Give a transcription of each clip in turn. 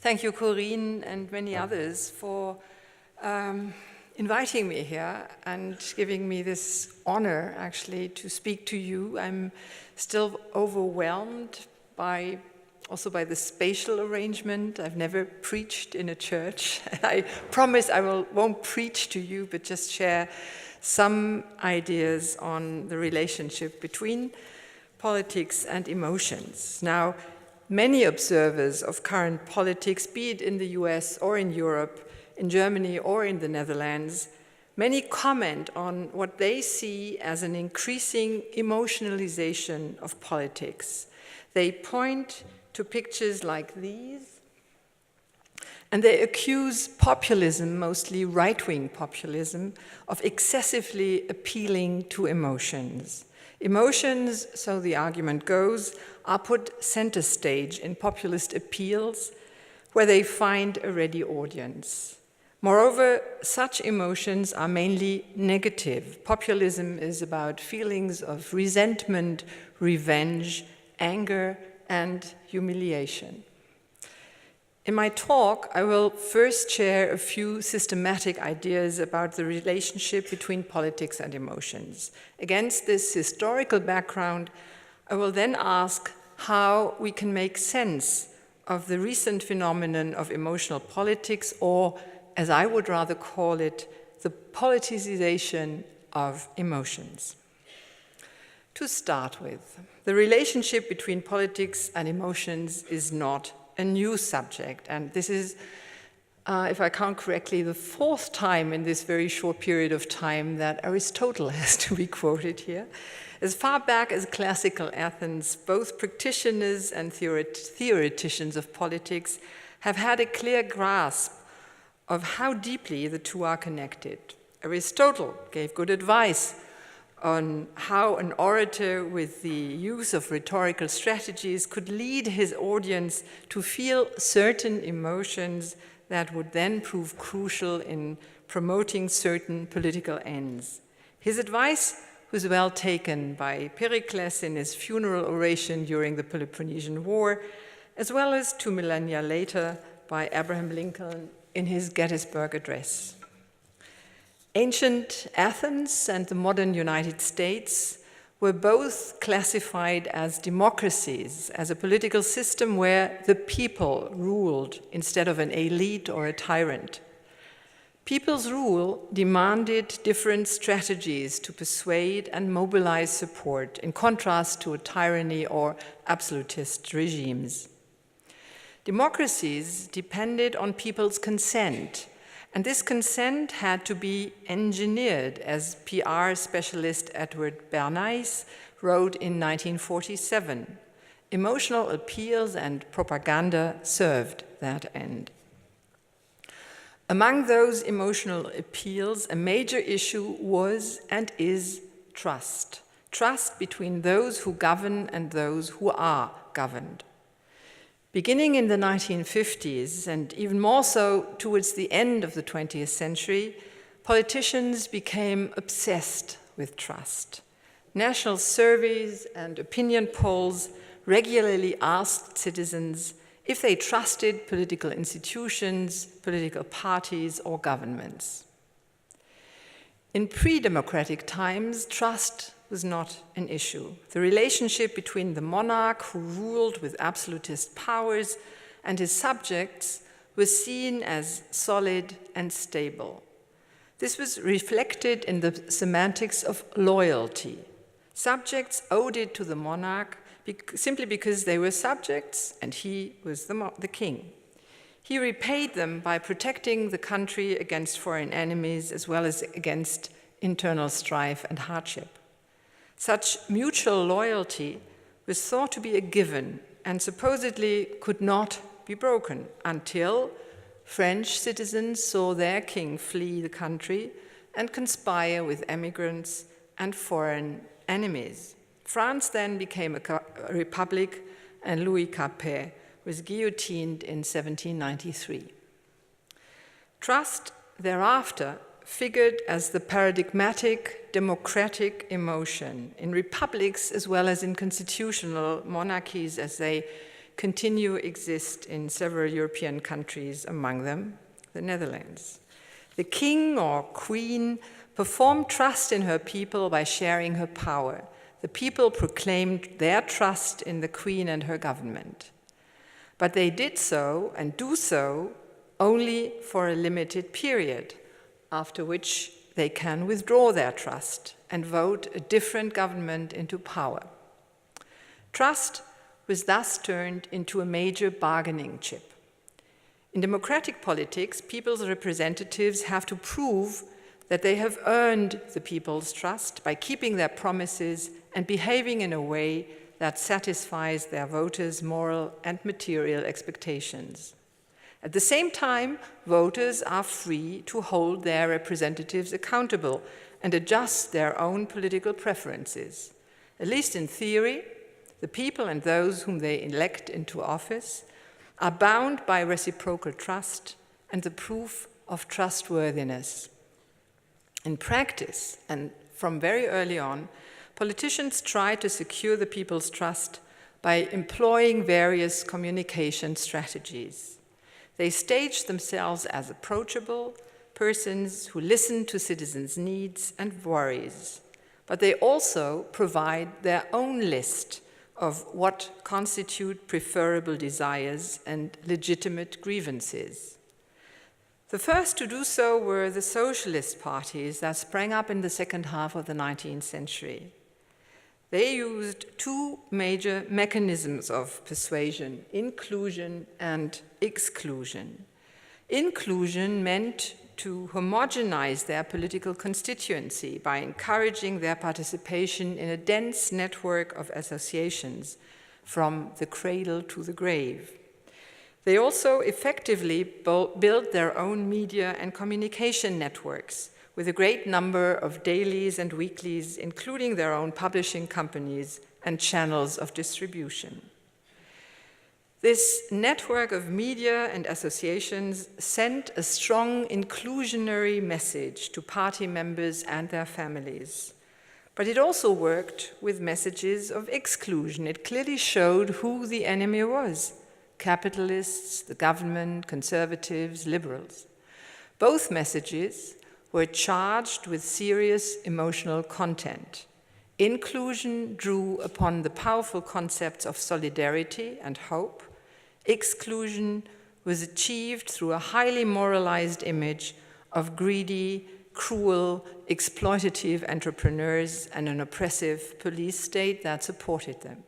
Thank you, Corinne, and many others for inviting me here and giving me this honor, actually, to speak to you. I'm still overwhelmed also by the spatial arrangement. I've never preached in a church. I promise I won't preach to you, but just share some ideas on the relationship between politics and emotions. Now, many observers of current politics, be it in the US or in Europe, in Germany or in the Netherlands, many comment on what they see as an increasing emotionalization of politics. They point to pictures like these, and they accuse populism, mostly right-wing populism, of excessively appealing to emotions. Emotions, so the argument goes, are put center stage in populist appeals where they find a ready audience. Moreover, such emotions are mainly negative. Populism is about feelings of resentment, revenge, anger, and humiliation. In my talk, I will first share a few systematic ideas about the relationship between politics and emotions. Against this historical background, I will then ask how we can make sense of the recent phenomenon of emotional politics, or, as I would rather call it, the politicization of emotions. To start with, the relationship between politics and emotions is not a new subject, and this is, if I count correctly, the fourth time in this very short period of time that Aristotle has to be quoted here. As far back as classical Athens, both practitioners and theoreticians of politics have had a clear grasp of how deeply the two are connected. Aristotle gave good advice on how an orator with the use of rhetorical strategies could lead his audience to feel certain emotions that would then prove crucial in promoting certain political ends. His advice was well taken by Pericles in his funeral oration during the Peloponnesian War, as well as 2 millennia later by Abraham Lincoln in his Gettysburg Address. Ancient Athens and the modern United States were both classified as democracies, as a political system where the people ruled instead of an elite or a tyrant. People's rule demanded different strategies to persuade and mobilize support, in contrast to a tyranny or absolutist regimes. Democracies depended on people's consent, and this consent had to be engineered, as PR specialist Edward Bernays wrote in 1947. Emotional appeals and propaganda served that end. Among those emotional appeals, a major issue was and is trust. Trust between those who govern and those who are governed. Beginning in the 1950s, and even more so towards the end of the 20th century, politicians became obsessed with trust. National surveys and opinion polls regularly asked citizens if they trusted political institutions, political parties, or governments. In pre-democratic times, trust was not an issue. The relationship between the monarch, who ruled with absolutist powers, and his subjects was seen as solid and stable. This was reflected in the semantics of loyalty. Subjects owed it to the monarch simply because they were subjects and he was the king. He repaid them by protecting the country against foreign enemies as well as against internal strife and hardship. Such mutual loyalty was thought to be a given and supposedly could not be broken until French citizens saw their king flee the country and conspire with emigrants and foreign enemies. France then became a republic, and Louis Capet was guillotined in 1793. Trust thereafter figured as the paradigmatic democratic emotion in republics as well as in constitutional monarchies as they continue to exist in several European countries, among them the Netherlands. The king or queen performed trust in her people by sharing her power. The people proclaimed their trust in the queen and her government. But they did so, and do so, only for a limited period, after which they can withdraw their trust and vote a different government into power. Trust was thus turned into a major bargaining chip. In democratic politics, people's representatives have to prove that they have earned the people's trust by keeping their promises and behaving in a way that satisfies their voters' moral and material expectations. At the same time, voters are free to hold their representatives accountable and adjust their own political preferences. At least in theory, the people and those whom they elect into office are bound by reciprocal trust and the proof of trustworthiness. In practice, and from very early on, politicians try to secure the people's trust by employing various communication strategies. They stage themselves as approachable persons who listen to citizens' needs and worries, but they also provide their own list of what constitute preferable desires and legitimate grievances. The first to do so were the socialist parties that sprang up in the second half of the 19th century. They used two major mechanisms of persuasion: inclusion and exclusion. Inclusion meant to homogenize their political constituency by encouraging their participation in a dense network of associations from the cradle to the grave. They also effectively built their own media and communication networks with a great number of dailies and weeklies, including their own publishing companies and channels of distribution. This network of media and associations sent a strong inclusionary message to party members and their families. But it also worked with messages of exclusion. It clearly showed who the enemy was: capitalists, the government, conservatives, liberals. Both messages were charged with serious emotional content. Inclusion drew upon the powerful concepts of solidarity and hope. Exclusion was achieved through a highly moralized image of greedy, cruel, exploitative entrepreneurs and an oppressive police state that supported them.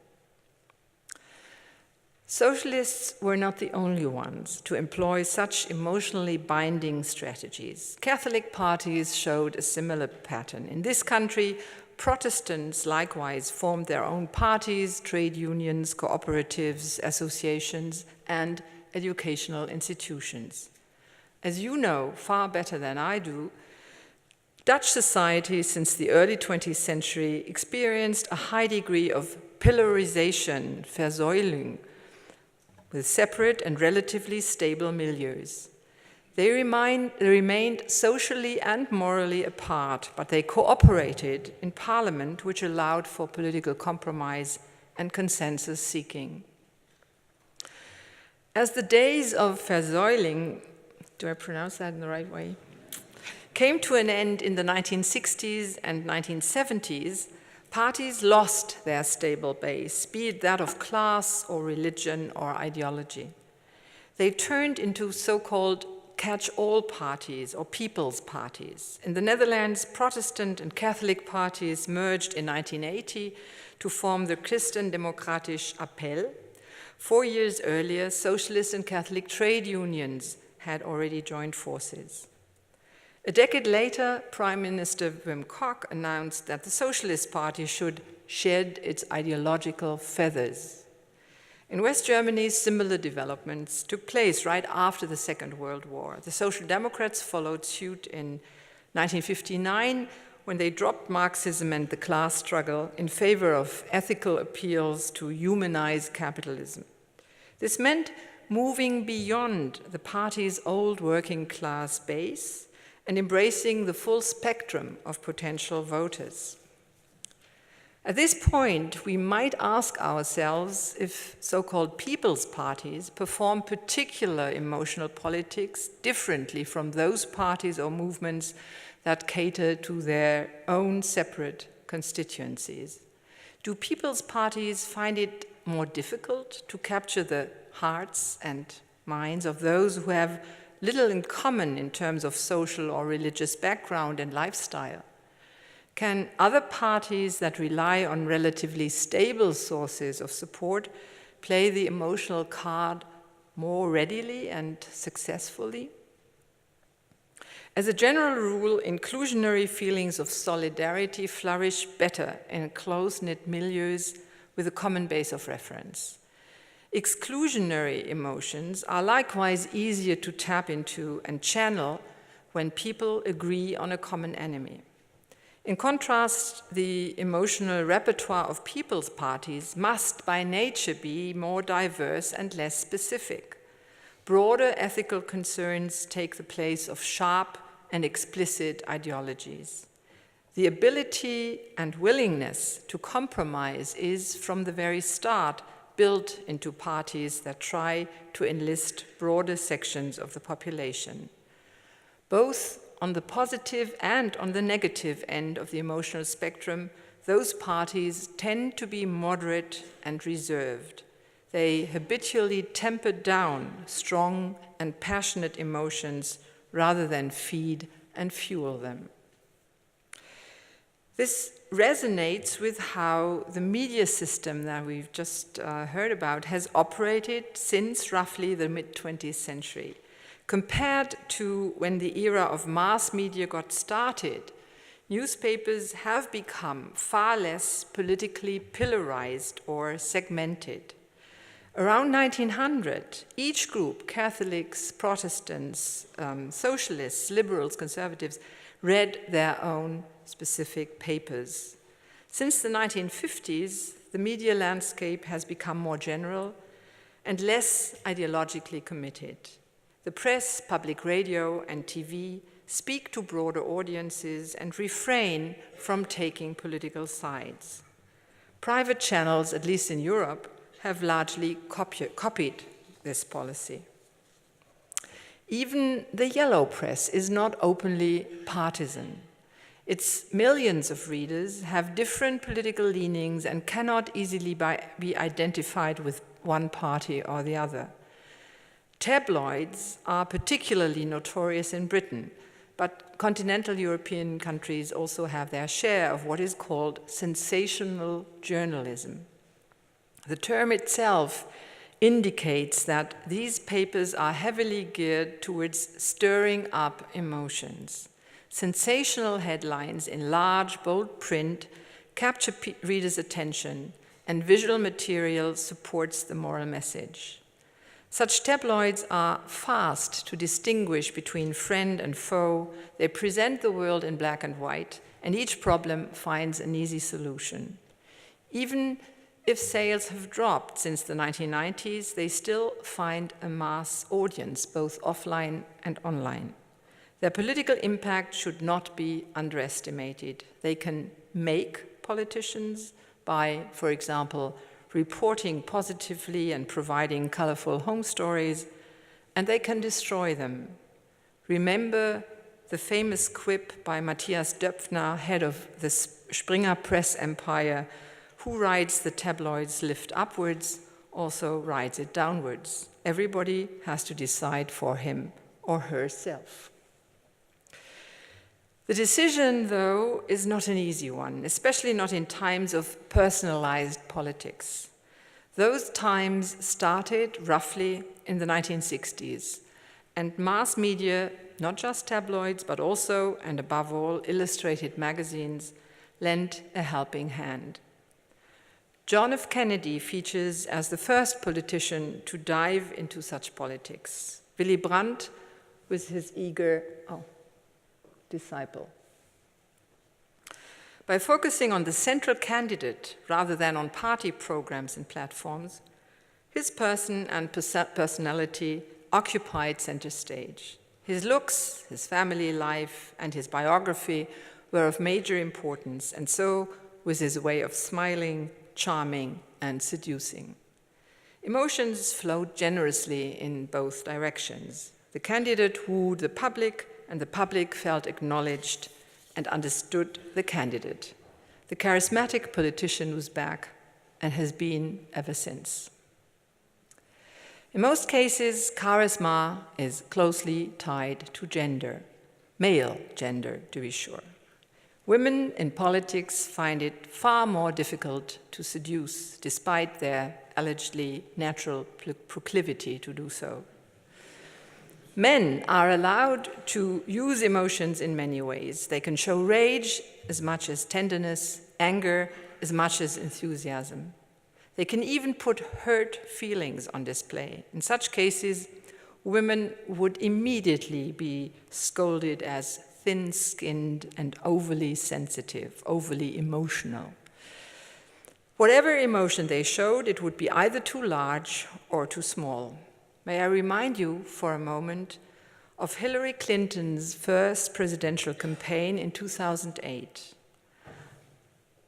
Socialists were not the only ones to employ such emotionally binding strategies. Catholic parties showed a similar pattern. In this country, Protestants likewise formed their own parties, trade unions, cooperatives, associations, and educational institutions. As you know far better than I do, Dutch society since the early 20th century experienced a high degree of pillarization, verzuiling, with separate and relatively stable milieus. They remained socially and morally apart, but they cooperated in parliament, which allowed for political compromise and consensus seeking. As the days of verzuiling, do I pronounce that in the right way, came to an end in the 1960s and 1970s, parties lost their stable base, be it that of class or religion or ideology. They turned into so-called catch-all parties or people's parties. In the Netherlands, Protestant and Catholic parties merged in 1980 to form the Christen-Democratisch Appel. 4 years earlier, socialist and Catholic trade unions had already joined forces. A decade later, Prime Minister Wim Kok announced that the Socialist Party should shed its ideological feathers. In West Germany, similar developments took place right after the Second World War. The Social Democrats followed suit in 1959 when they dropped Marxism and the class struggle in favor of ethical appeals to humanize capitalism. This meant moving beyond the party's old working class base and embracing the full spectrum of potential voters. At this point, we might ask ourselves if so-called people's parties perform particular emotional politics differently from those parties or movements that cater to their own separate constituencies. Do people's parties find it more difficult to capture the hearts and minds of those who have little in common in terms of social or religious background and lifestyle? Can other parties that rely on relatively stable sources of support play the emotional card more readily and successfully? As a general rule, inclusionary feelings of solidarity flourish better in close-knit milieus with a common base of reference. Exclusionary emotions are likewise easier to tap into and channel when people agree on a common enemy. In contrast, the emotional repertoire of people's parties must by nature be more diverse and less specific. Broader ethical concerns take the place of sharp and explicit ideologies. The ability and willingness to compromise is, from the very start, built into parties that try to enlist broader sections of the population. Both on the positive and on the negative end of the emotional spectrum, those parties tend to be moderate and reserved. They habitually temper down strong and passionate emotions rather than feed and fuel them. This resonates with how the media system that we've just heard about has operated since roughly the mid-20th century. Compared to when the era of mass media got started, newspapers have become far less politically pillarized or segmented. Around 1900, each group, Catholics, Protestants, socialists, liberals, conservatives, read their own specific papers. Since the 1950s, the media landscape has become more general and less ideologically committed. The press, public radio, and TV speak to broader audiences and refrain from taking political sides. Private channels, at least in Europe, have largely copied this policy. Even the yellow press is not openly partisan. Its millions of readers have different political leanings and cannot easily be identified with one party or the other. Tabloids are particularly notorious in Britain, but continental European countries also have their share of what is called sensational journalism. The term itself indicates that these papers are heavily geared towards stirring up emotions. Sensational headlines in large, bold print capture readers' attention, and visual material supports the moral message. Such tabloids are fast to distinguish between friend and foe. They present the world in black and white, and each problem finds an easy solution. Even if sales have dropped since the 1990s, they still find a mass audience, both offline and online. Their political impact should not be underestimated. They can make politicians by, for example, reporting positively and providing colorful home stories, and they can destroy them. Remember the famous quip by Matthias Döpfner, head of the Springer press empire, who rides the tabloids lift upwards, also rides it downwards. Everybody has to decide for him or herself. The decision, though, is not an easy one, especially not in times of personalized politics. Those times started roughly in the 1960s, and mass media, not just tabloids, but also, and above all, illustrated magazines, lent a helping hand. John F. Kennedy features as the first politician to dive into such politics. Willy Brandt was his eager disciple. By focusing on the central candidate rather than on party programs and platforms, his person and personality occupied center stage. His looks, his family life, and his biography were of major importance, and so with his way of smiling, charming, and seducing. Emotions flowed generously in both directions. The candidate wooed the public, and the public felt acknowledged and understood the candidate. The charismatic politician was back and has been ever since. In most cases, charisma is closely tied to gender, male gender, to be sure. Women in politics find it far more difficult to seduce, despite their allegedly natural proclivity to do so. Men are allowed to use emotions in many ways. They can show rage as much as tenderness, anger as much as enthusiasm. They can even put hurt feelings on display. In such cases, women would immediately be scolded as thin-skinned and overly sensitive, overly emotional. Whatever emotion they showed, it would be either too large or too small. May I remind you for a moment of Hillary Clinton's first presidential campaign in 2008.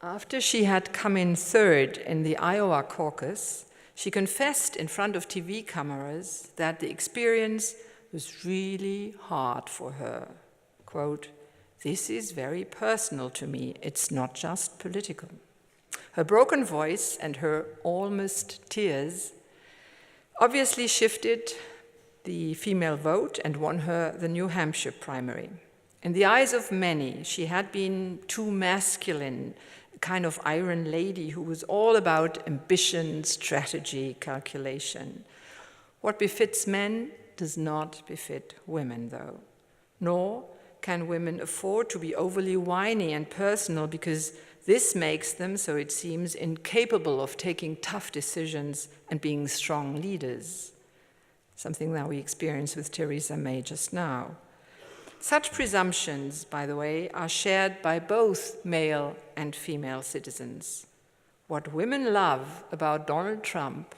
After she had come in third in the Iowa caucus, she confessed in front of TV cameras that the experience was really hard for her. Quote, "This is very personal to me. It's not just political." Her broken voice and her almost tears obviously shifted the female vote and won her the New Hampshire primary. In the eyes of many, she had been too masculine, a kind of iron lady who was all about ambition, strategy, calculation. What befits men does not befit women, though. Nor can women afford to be overly whiny and personal, because this makes them, so it seems, incapable of taking tough decisions and being strong leaders, something that we experience with Theresa May just now. Such presumptions, by the way, are shared by both male and female citizens. What women love about Donald Trump,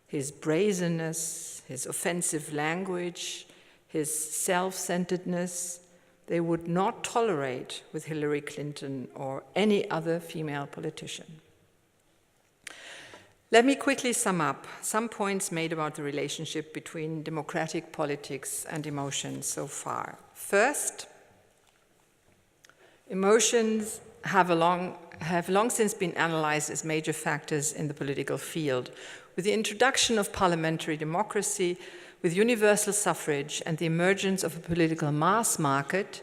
his brazenness, his offensive language, his self-centeredness, they would not tolerate with Hillary Clinton or any other female politician. Let me quickly sum up some points made about the relationship between democratic politics and emotions so far. First, emotions have long since been analyzed as major factors in the political field. With the introduction of parliamentary democracy, with universal suffrage and the emergence of a political mass market,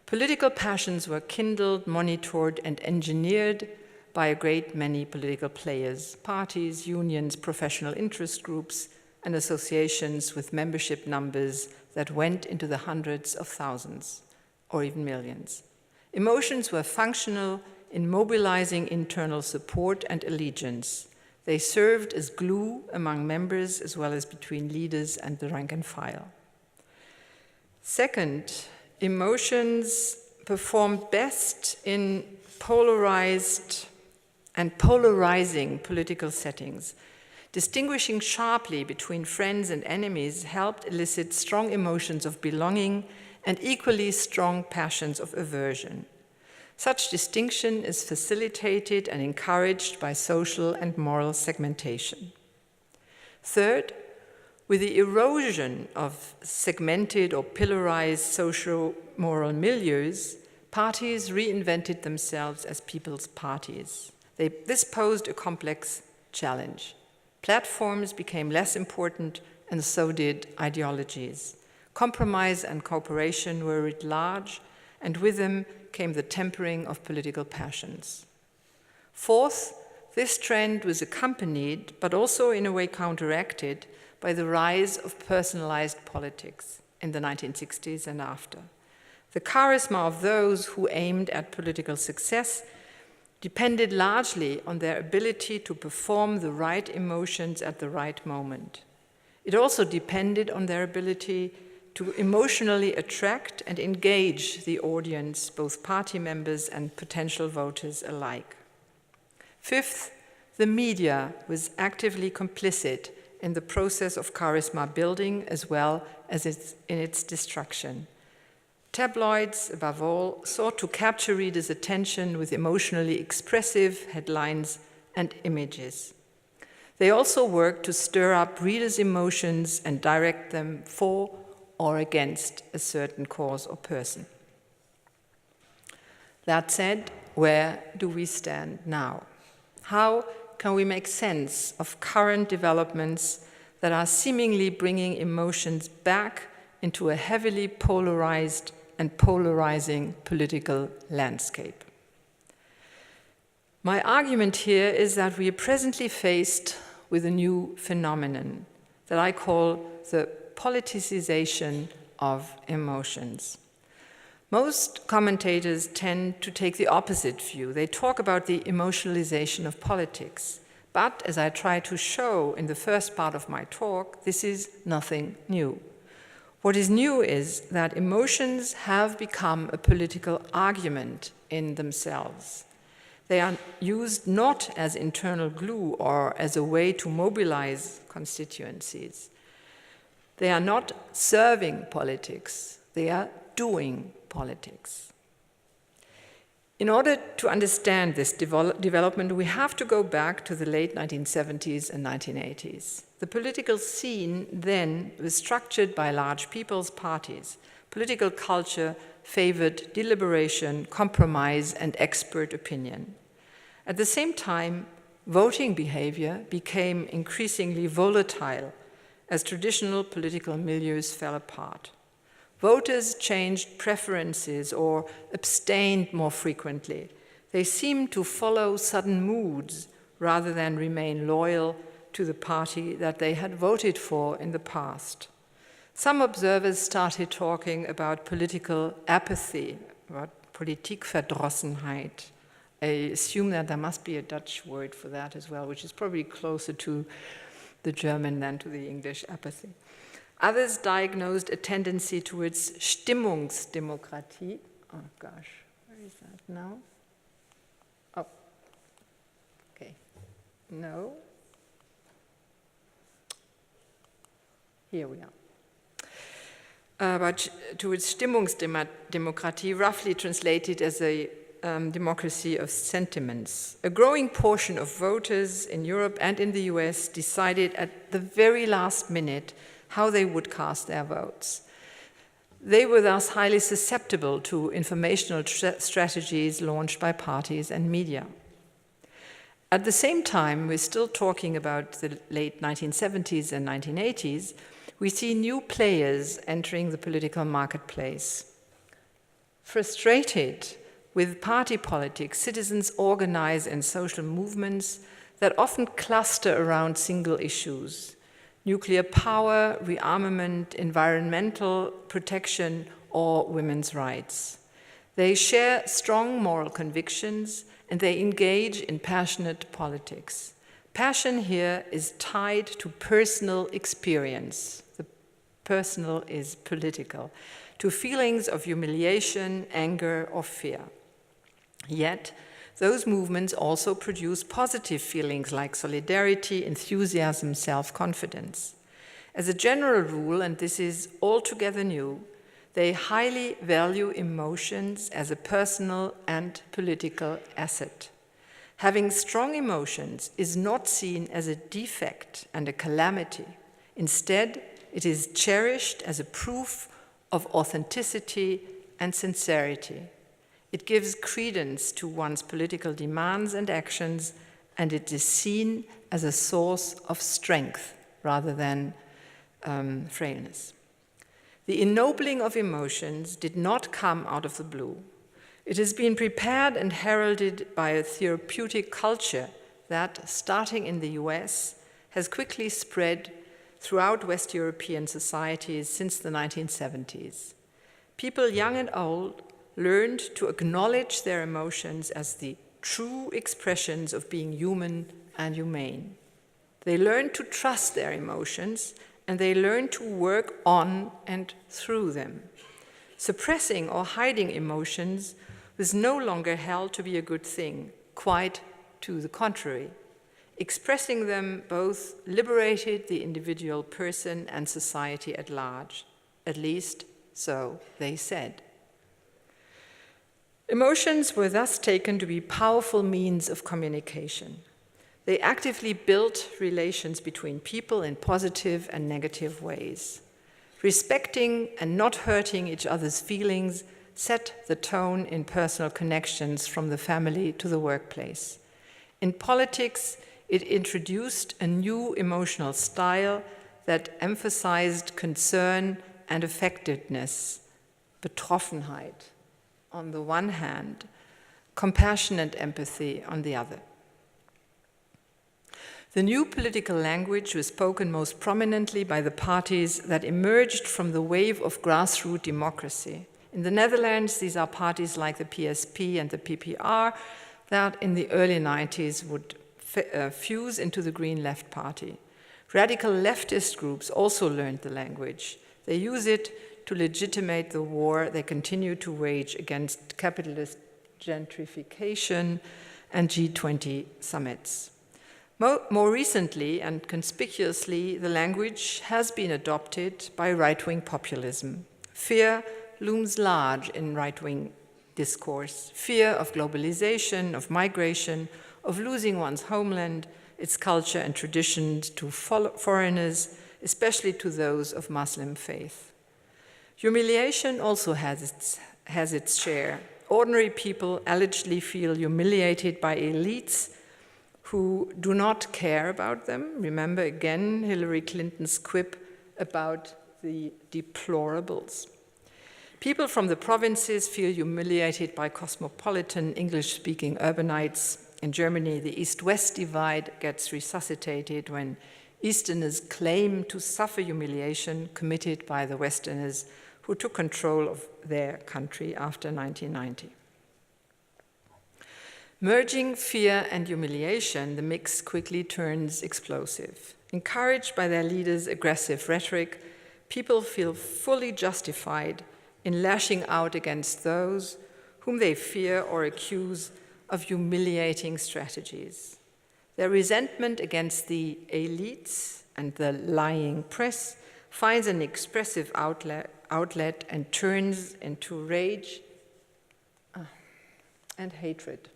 political passions were kindled, monitored, and engineered by a great many political players, parties, unions, professional interest groups, and associations with membership numbers that went into the hundreds of thousands, or even millions. Emotions were functional in mobilizing internal support and allegiance. They served as glue among members as well as between leaders and the rank and file. Second, emotions performed best in polarized and polarizing political settings. Distinguishing sharply between friends and enemies helped elicit strong emotions of belonging and equally strong passions of aversion. Such distinction is facilitated and encouraged by social and moral segmentation. Third, with the erosion of segmented or pillarized socio-moral milieus, parties reinvented themselves as people's parties. This posed a complex challenge. Platforms became less important, and so did ideologies. Compromise and cooperation were writ large, and with them came the tempering of political passions. Fourth, this trend was accompanied, but also in a way counteracted, by the rise of personalized politics in the 1960s and after. The charisma of those who aimed at political success depended largely on their ability to perform the right emotions at the right moment. It also depended on their ability to emotionally attract and engage the audience, both party members and potential voters alike. Fifth, the media was actively complicit in the process of charisma building as well as in its destruction. Tabloids, above all, sought to capture readers' attention with emotionally expressive headlines and images. They also worked to stir up readers' emotions and direct them for or against a certain cause or person. That said, where do we stand now? How can we make sense of current developments that are seemingly bringing emotions back into a heavily polarized and polarizing political landscape? My argument here is that we are presently faced with a new phenomenon that I call the politicization of emotions. Most commentators tend to take the opposite view. They talk about the emotionalization of politics. But as I try to show in the first part of my talk, this is nothing new. What is new is that emotions have become a political argument in themselves. They are used not as internal glue or as a way to mobilize constituencies. They are not serving politics, they are doing politics. In order to understand this development, we have to go back to the late 1970s and 1980s. The political scene then was structured by large people's parties. Political culture favored deliberation, compromise, and expert opinion. At the same time, voting behavior became increasingly volatile as traditional political milieus fell apart. Voters changed preferences or abstained more frequently. They seemed to follow sudden moods rather than remain loyal to the party that they had voted for in the past. Some observers started talking about political apathy, about Politikverdrossenheit. I assume that there must be a Dutch word for that as well, which is probably closer to the German than to the English apathy. Others diagnosed a tendency towards Stimmungsdemokratie. Oh gosh, where is that now? Oh, okay, no. Here we are. But towards Stimmungsdemokratie, roughly translated as a democracy of sentiments. A growing portion of voters in Europe and in the US decided at the very last minute how they would cast their votes. They were thus highly susceptible to informational strategies launched by parties and media. At the same time, we're still talking about the late 1970s and 1980s, we see new players entering the political marketplace. Frustrated with party politics, citizens organize in social movements that often cluster around single issues: nuclear power, rearmament, environmental protection, or women's rights. They share strong moral convictions and they engage in passionate politics. Passion here is tied to personal experience. The personal is political, to feelings of humiliation, anger, or fear. Yet, those movements also produce positive feelings like solidarity, enthusiasm, self-confidence. As a general rule, and this is altogether new, they highly value emotions as a personal and political asset. Having strong emotions is not seen as a defect and a calamity. Instead, it is cherished as a proof of authenticity and sincerity. It gives credence to one's political demands and actions, and it is seen as a source of strength rather than frailness. The ennobling of emotions did not come out of the blue. It has been prepared and heralded by a therapeutic culture that, starting in the US, has quickly spread throughout West European societies since the 1970s. People young and old learned to acknowledge their emotions as the true expressions of being human and humane. They learned to trust their emotions, and they learned to work on and through them. Suppressing or hiding emotions was no longer held to be a good thing, quite to the contrary. Expressing them both liberated the individual person and society at large. At least, so they said. Emotions were thus taken to be powerful means of communication. They actively built relations between people in positive and negative ways. Respecting and not hurting each other's feelings set the tone in personal connections from the family to the workplace. In politics, it introduced a new emotional style that emphasized concern and affectedness, Betroffenheit on the one hand, compassion and empathy on the other. The new political language was spoken most prominently by the parties that emerged from the wave of grassroots democracy. In the Netherlands, these are parties like the PSP and the PPR that in the early 90s would fuse into the Green Left Party. Radical leftist groups also learned the language. They use it to legitimate the war they continue to wage against capitalist gentrification and G20 summits. More recently and conspicuously, the language has been adopted by right-wing populism. Fear looms large in right-wing discourse. Fear of globalization, of migration, of losing one's homeland, its culture and traditions to foreigners, especially to those of Muslim faith. Humiliation also has its share. Ordinary people allegedly feel humiliated by elites who do not care about them. Remember again Hillary Clinton's quip about the deplorables. People from the provinces feel humiliated by cosmopolitan English-speaking urbanites. In Germany, the East-West divide gets resuscitated when Easterners claim to suffer humiliation committed by the Westerners who took control of their country after 1990. Merging fear and humiliation, the mix quickly turns explosive. Encouraged by their leaders' aggressive rhetoric, people feel fully justified in lashing out against those whom they fear or accuse of humiliating strategies. Their resentment against the elites and the lying press finds an expressive outlet and turns into rage and hatred.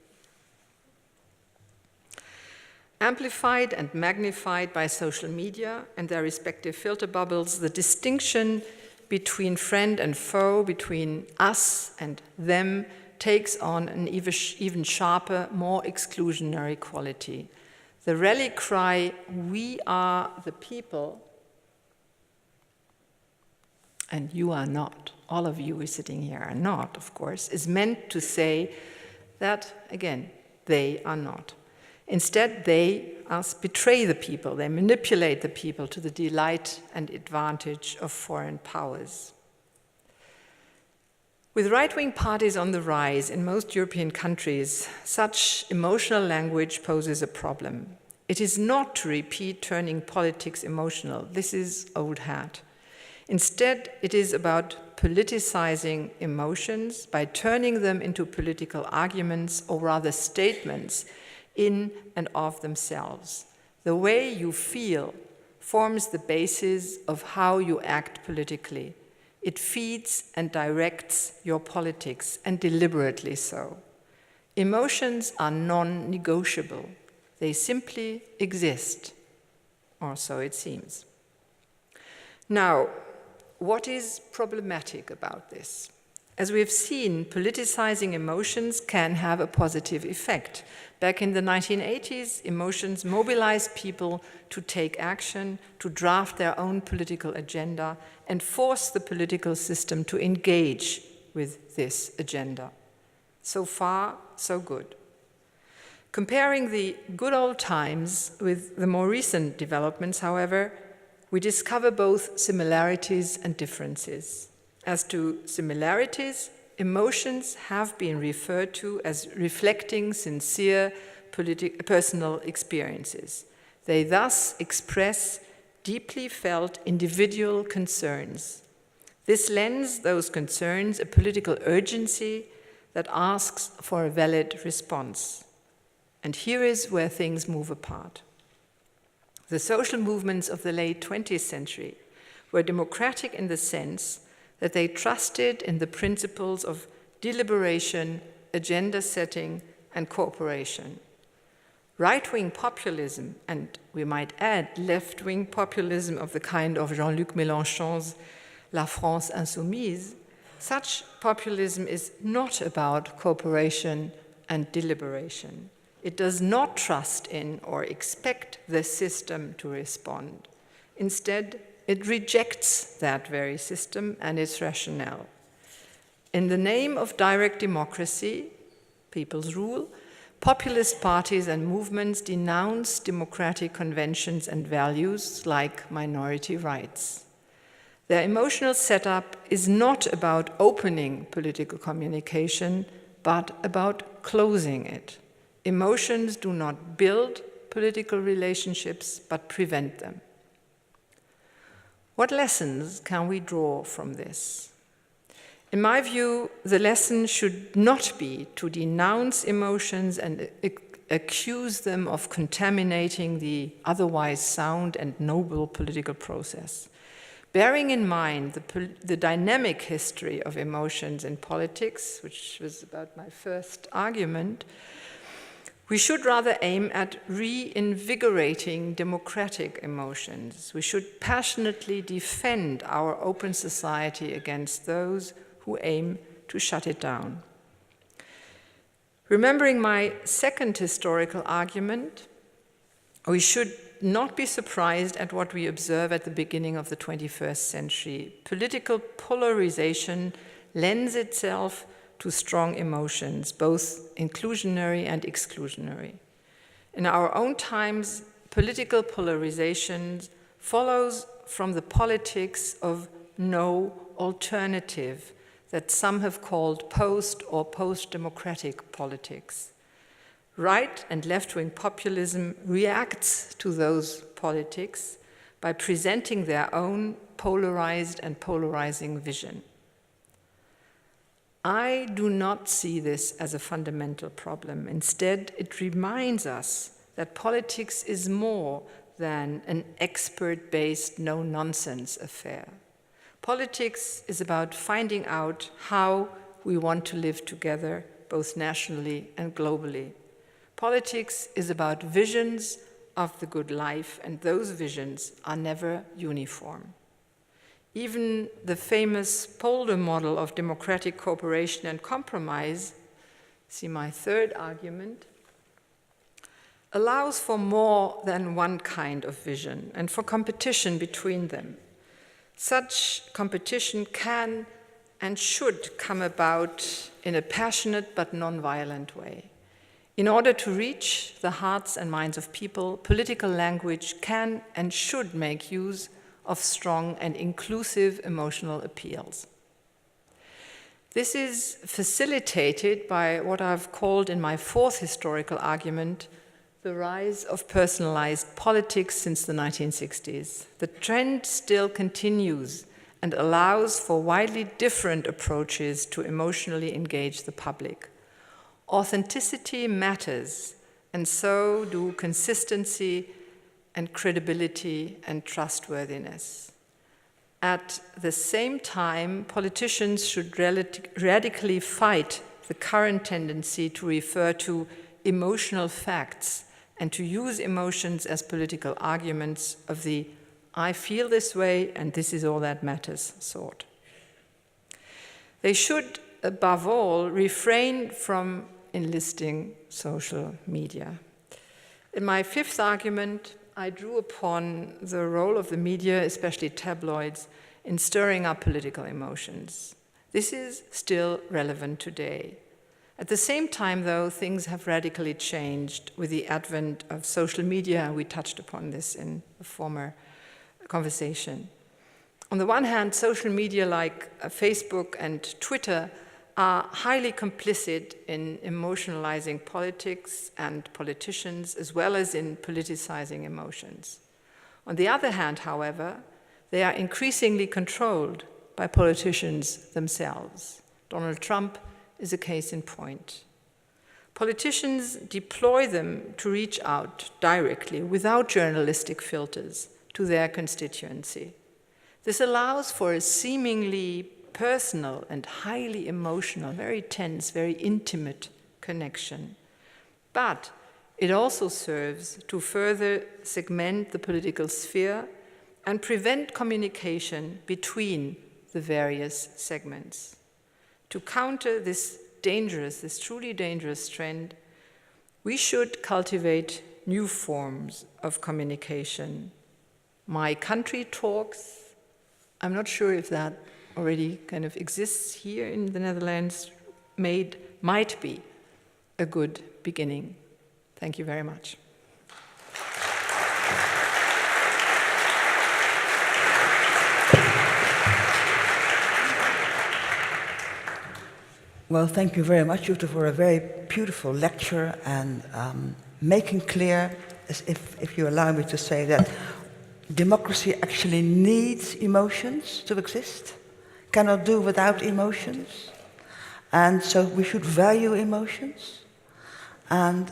Amplified and magnified by social media and their respective filter bubbles, the distinction between friend and foe, between us and them, takes on an even sharper, more exclusionary quality. The rally cry, "We are the people," and you are not, all of you who are sitting here are not, of course, is meant to say that, again, they are not. Instead, they, us, betray the people. They manipulate the people to the delight and advantage of foreign powers. With right-wing parties on the rise in most European countries, such emotional language poses a problem. It is not to repeat turning politics emotional. This is old hat. Instead, it is about politicizing emotions by turning them into political arguments, or rather statements, in and of themselves. The way you feel forms the basis of how you act politically. It feeds and directs your politics, and deliberately so. Emotions are non-negotiable. They simply exist, or so it seems. Now, what is problematic about this? As we have seen, politicizing emotions can have a positive effect. Back in the 1980s, emotions mobilized people to take action, to draft their own political agenda, and force the political system to engage with this agenda. So far, so good. Comparing the good old times with the more recent developments, however, we discover both similarities and differences. As to similarities, emotions have been referred to as reflecting sincere personal experiences. They thus express deeply felt individual concerns. This lends those concerns a political urgency that asks for a valid response. And here is where things move apart. The social movements of the late 20th century were democratic in the sense that they trusted in the principles of deliberation agenda setting, and cooperation. Right-wing populism, and we might add left-wing populism of the kind of Jean-Luc Mélenchon's La France Insoumise, such populism is not about cooperation and deliberation. It does not trust in or expect the system to respond. Instead, it rejects that very system and its rationale. In the name of direct democracy, people's rule, populist parties and movements denounce democratic conventions and values like minority rights. Their emotional setup is not about opening political communication, but about closing it. Emotions do not build political relationships, but prevent them. What lessons can we draw from this? In my view, the lesson should not be to denounce emotions and accuse them of contaminating the otherwise sound and noble political process. Bearing in mind the dynamic history of emotions in politics, which was about my first argument, we should rather aim at reinvigorating democratic emotions. We should passionately defend our open society against those who aim to shut it down. Remembering my second historical argument, we should not be surprised at what we observe at the beginning of the 21st century. Political polarization lends itself to strong emotions, both inclusionary and exclusionary. In our own times, political polarization follows from the politics of no alternative that some have called post or post-democratic politics. Right and left-wing populism reacts to those politics by presenting their own polarized and polarizing vision. I do not see this as a fundamental problem. Instead, it reminds us that politics is more than an expert-based, no-nonsense affair. Politics is about finding out how we want to live together, both nationally and globally. Politics is about visions of the good life, and those visions are never uniform. Even the famous Polder model of democratic cooperation and compromise, see my third argument, allows for more than one kind of vision and for competition between them. Such competition can and should come about in a passionate but non-violent way. In order to reach the hearts and minds of people, political language can and should make use of strong and inclusive emotional appeals. This is facilitated by what I've called in my fourth historical argument, the rise of personalized politics since the 1960s. The trend still continues and allows for widely different approaches to emotionally engage the public. Authenticity matters, and so do consistency and credibility and trustworthiness. At the same time, politicians should radically fight the current tendency to refer to emotional facts and to use emotions as political arguments of the "I feel this way and this is all that matters" sort. They should, above all, refrain from enlisting social media. In my fifth argument, I drew upon the role of the media, especially tabloids, in stirring up political emotions. This is still relevant today. At the same time, though, things have radically changed with the advent of social media. We touched upon this in a former conversation. On the one hand, social media like Facebook and Twitter are highly complicit in emotionalizing politics and politicians, as well as in politicizing emotions. On the other hand, however, they are increasingly controlled by politicians themselves. Donald Trump is a case in point. Politicians deploy them to reach out directly, without journalistic filters, to their constituency. This allows for a seemingly personal and highly emotional, very tense, very intimate connection. But it also serves to further segment the political sphere and prevent communication between the various segments. To counter this truly dangerous trend, we should cultivate new forms of communication. My country talks, I'm not sure if that already kind of exists here in the Netherlands, might be a good beginning. Thank you very much. Well, thank you very much, Ute, for a very beautiful lecture and making clear, as if you allow me to say that, democracy actually needs emotions to exist, cannot do without emotions, and so we should value emotions. And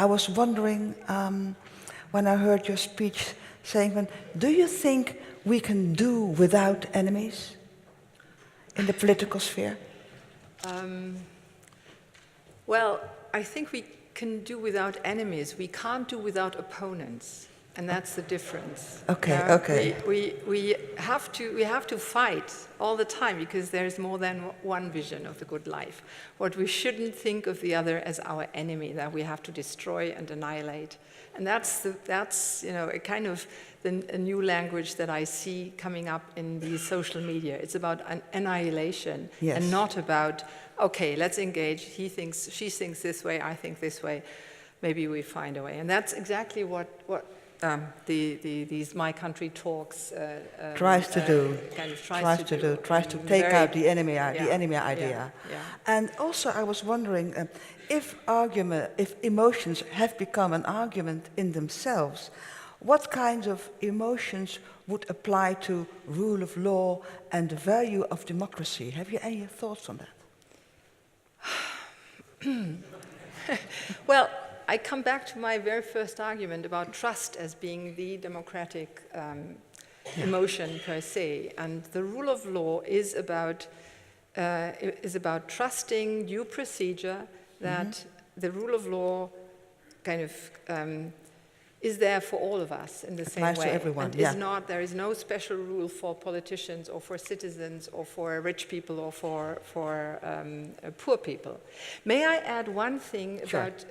I was wondering, when I heard your speech saying, do you think we can do without enemies in the political sphere? Well, I think we can do without enemies. We can't do without opponents, and that's the difference. Okay, okay. We have to fight all the time because there's more than one vision of the good life. What we shouldn't think of the other as our enemy that we have to destroy and annihilate. And that's a kind of a new language that I see coming up in the social media. It's about annihilation, yes, and not about, okay, let's engage. She thinks this way, I think this way. Maybe we find a way. And that's exactly what these My Country talks tries to do. Tries to take out the enemy idea. Yeah. And also, I was wondering if emotions have become an argument in themselves, what kinds of emotions would apply to rule of law and the value of democracy? Have you any thoughts on that? Well, I come back to my very first argument about trust as being the democratic emotion per se, and the rule of law is about trusting due procedure, that the rule of law kind of is there for all of us in the same way. To everyone, and there is no special rule for politicians or for citizens or for rich people or for poor people. May I add one thing about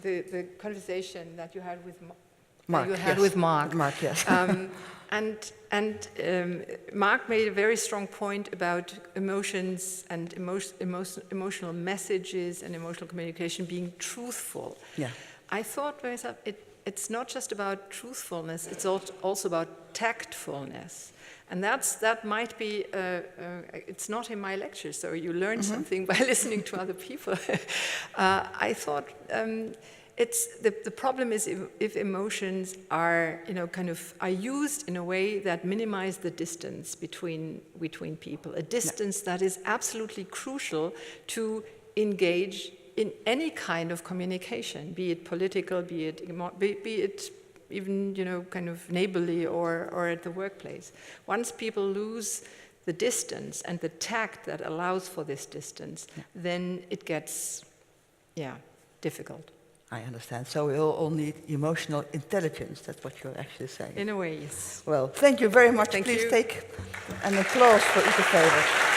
the conversation that you had with Mark? Mark, yes. Mark made a very strong point about emotions and emotional messages and emotional communication being truthful. Yeah. I thought to myself, it's not just about truthfulness, it's also about tactfulness. And that might be, it's not in my lecture, so you learn something by listening to other people. I thought the problem is if emotions are, are used in a way that minimize the distance between people, a distance that is absolutely crucial to engage in any kind of communication, be it political, be it even, kind of neighborly or at the workplace. Once people lose the distance and the tact that allows for this distance, then it gets, difficult. I understand. So we all need emotional intelligence. That's what you're actually saying. In a way, yes. Well, thank you very much. Thank Please you. take an applause for Ute Frevert.